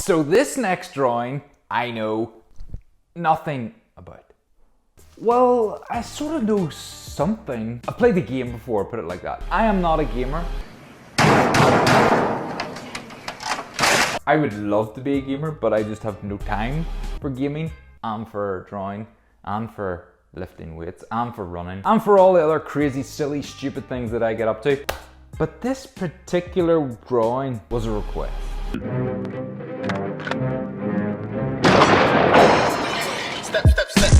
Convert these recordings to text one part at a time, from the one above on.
So this next drawing, I know nothing about. Well, I sort of know something. I've played the game before, put it like that. I am not a gamer. I would love to be a gamer, but I just have no time for gaming and for drawing and for lifting weights and for running and for all the other crazy, silly, stupid things that I get up to. But this particular drawing was a request. Step, step, step.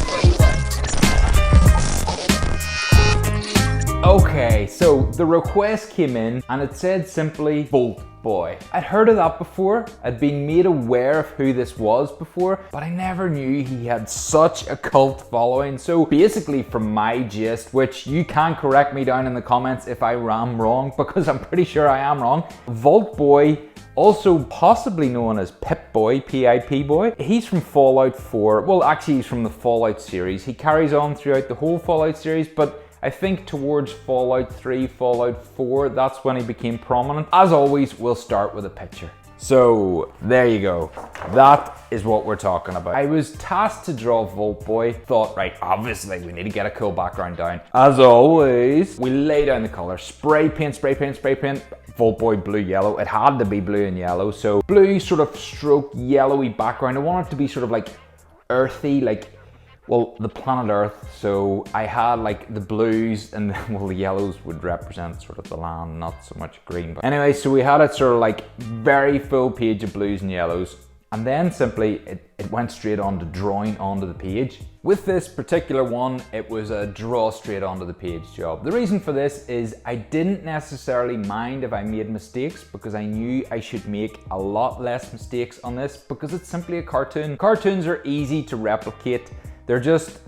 Okay, so the request came in and it said simply Volt Boy. I'd heard of that before, I'd been made aware of who this was before, but I never knew he had such a cult following. So basically from my gist, which you can correct me down in the comments if I am wrong, because I'm pretty sure I am wrong, Volt Boy, also possibly known as Pip-Boy, P-I-P Boy. He's from Fallout 4, well actually he's from the Fallout series. He carries on throughout the whole Fallout series, but I think towards Fallout 3, Fallout 4, that's when he became prominent. As always, we'll start with a picture. So, there you go. That is what we're talking about. I was tasked to draw Volt Boy. Thought, right, obviously we need to get a cool background down. As always, we lay down the color. Spray paint, spray paint, spray paint. Volt Boy blue, yellow. It had to be blue and yellow. So, blue sort of stroke yellowy background. I want it to be sort of like earthy, like, well, the planet Earth, so I had like the blues and well, the yellows would represent sort of the land, not so much green. But anyway, so we had it sort of like very full page of blues and yellows. And then simply it went straight on to drawing onto the page. With this particular one, it was a draw straight onto the page job. The reason for this is I didn't necessarily mind if I made mistakes because I knew I should make a lot less mistakes on this because it's simply a cartoon. Cartoons are easy to replicate. They're just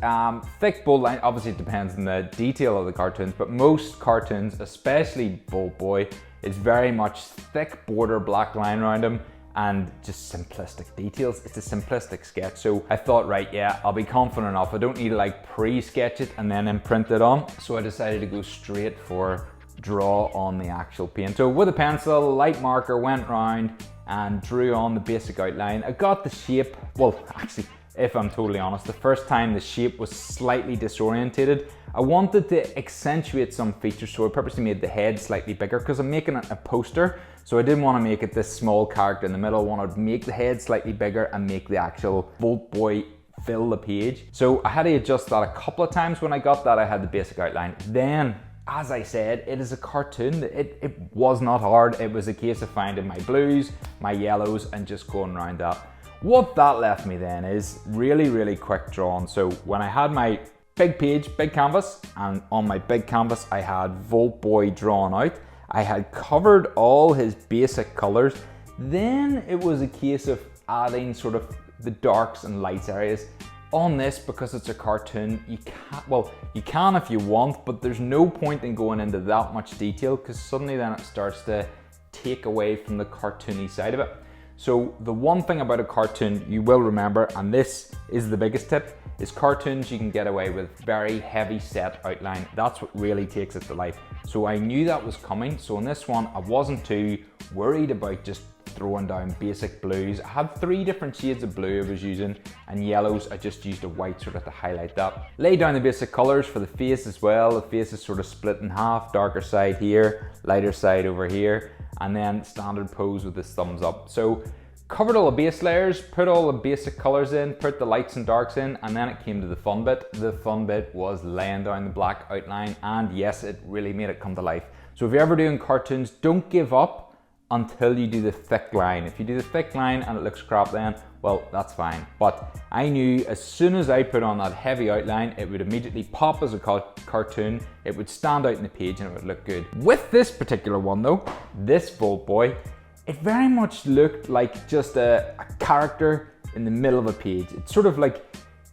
thick, bold line. Obviously it depends on the detail of the cartoons, but most cartoons, especially Volt Boy, is very much thick border black line around them and just simplistic details. It's a simplistic sketch. So I thought, right, yeah, I'll be confident enough. I don't need to like pre-sketch it and then imprint it on. So I decided to go straight for draw on the actual paint. So with a pencil, light marker, went round and drew on the basic outline. I got the shape, well, actually, if I'm totally honest, the first time the shape was slightly disorientated. I wanted to accentuate some features, so I purposely made the head slightly bigger because I'm making it a poster. So I didn't want to make it this small character in the middle. I wanted to make the head slightly bigger and make the actual Volt Boy fill the page. So I had to adjust that a couple of times. When I got that, I had the basic outline. Then, as I said, it is a cartoon. It was not hard. It was a case of finding my blues, my yellows, and just going around that. What that left me then is really, really quick drawing. So when I had my big page, big canvas, and on my big canvas I had Volt Boy drawn out, I had covered all his basic colors. Then it was a case of adding sort of the darks and lights areas. On this, because it's a cartoon, you can't, well, you can if you want, but there's no point in going into that much detail because suddenly then it starts to take away from the cartoony side of it. So the one thing about a cartoon you will remember, and this is the biggest tip, is cartoons you can get away with very heavy set outline. That's what really takes it to life. So I knew that was coming. So in this one, I wasn't too worried about just throwing down basic blues. I had 3 different shades of blue I was using, and yellows, I just used a white sort of to highlight that. Lay down the basic colors for the face as well. The face is sort of split in half, darker side here, lighter side over here, and then standard pose with this thumbs up. So covered all the base layers, put all the basic colors in, put the lights and darks in, and then it came to the fun bit. The fun bit was laying down the black outline, and yes, it really made it come to life. So if you're ever doing cartoons, don't give up until you do the thick line. If you do the thick line and it looks crap then, well, that's fine. But I knew as soon as I put on that heavy outline, it would immediately pop as a cartoon, it would stand out in the page and it would look good. With this particular one though, this Volt Boy, it very much looked like just a character in the middle of a page. It's sort of like,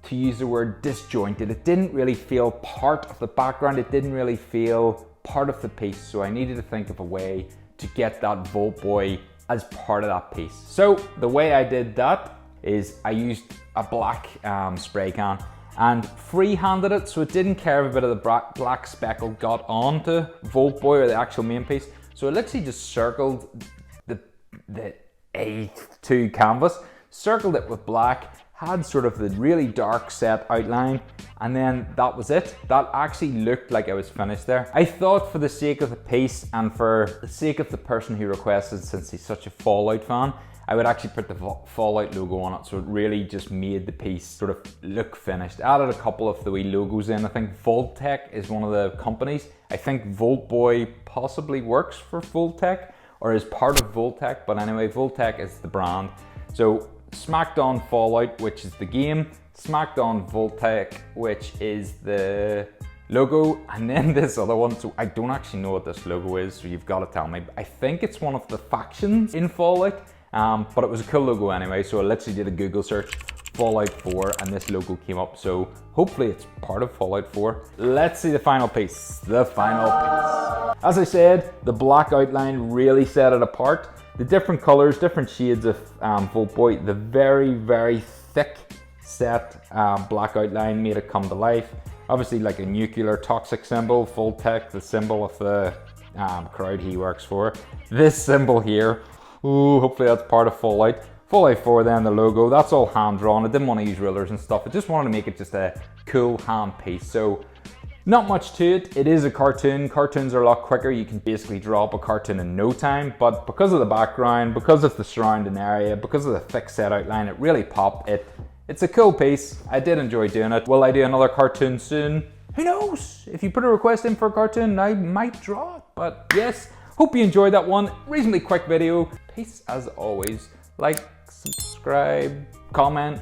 to use the word, disjointed. It didn't really feel part of the background. It didn't really feel part of the piece. So I needed to think of a way to get that Volt Boy as part of that piece. So the way I did that is I used a black spray can and free-handed it, so it didn't care if a bit of the black speckle got onto Volt Boy or the actual main piece. So it literally just circled A2 canvas, circled it with black, had sort of the really dark set outline, and then that was it. That actually looked like I was finished there. I thought for the sake of the piece and for the sake of the person who requested, since he's such a Fallout fan, I would actually put the Fallout logo on it, so it really just made the piece sort of look finished. Added a couple of the wee logos in. I think Vault-Tec is one of the companies. I think Vault-Boy possibly works for Vault-Tec or is part of Vault-Tec, but anyway, Vault-Tec is the brand. So Smackdown Fallout, which is the game, Smackdown Vault-Tec, which is the logo, and then this other one. So I don't actually know what this logo is, so you've got to tell me. I think it's one of the factions in Fallout, but it was a cool logo anyway, so I literally did a Google search, Fallout 4, and this logo came up, so hopefully it's part of Fallout 4. Let's see the final piece, the final piece. As I said, the black outline really set it apart. The different colors, different shades of Vault-Boy, the very, very thick set black outline made it come to life. Obviously like a nuclear toxic symbol, Vault-Tec, the symbol of the crowd he works for. This symbol here, ooh, hopefully that's part of Fallout. Fallout 4 then, the logo, that's all hand drawn. I didn't want to use rulers and stuff. I just wanted to make it just a cool hand piece. So not much to it. It is a cartoon. Cartoons are a lot quicker. You can basically draw up a cartoon in no time, but because of the background, because of the surrounding area, because of the thick set outline, it really popped. It's a cool piece. I did enjoy doing it. Will I do another cartoon soon? Who knows? If you put a request in for a cartoon, I might draw it. But yes, hope you enjoyed that one. Reasonably quick video. Peace as always. Like, subscribe, comment,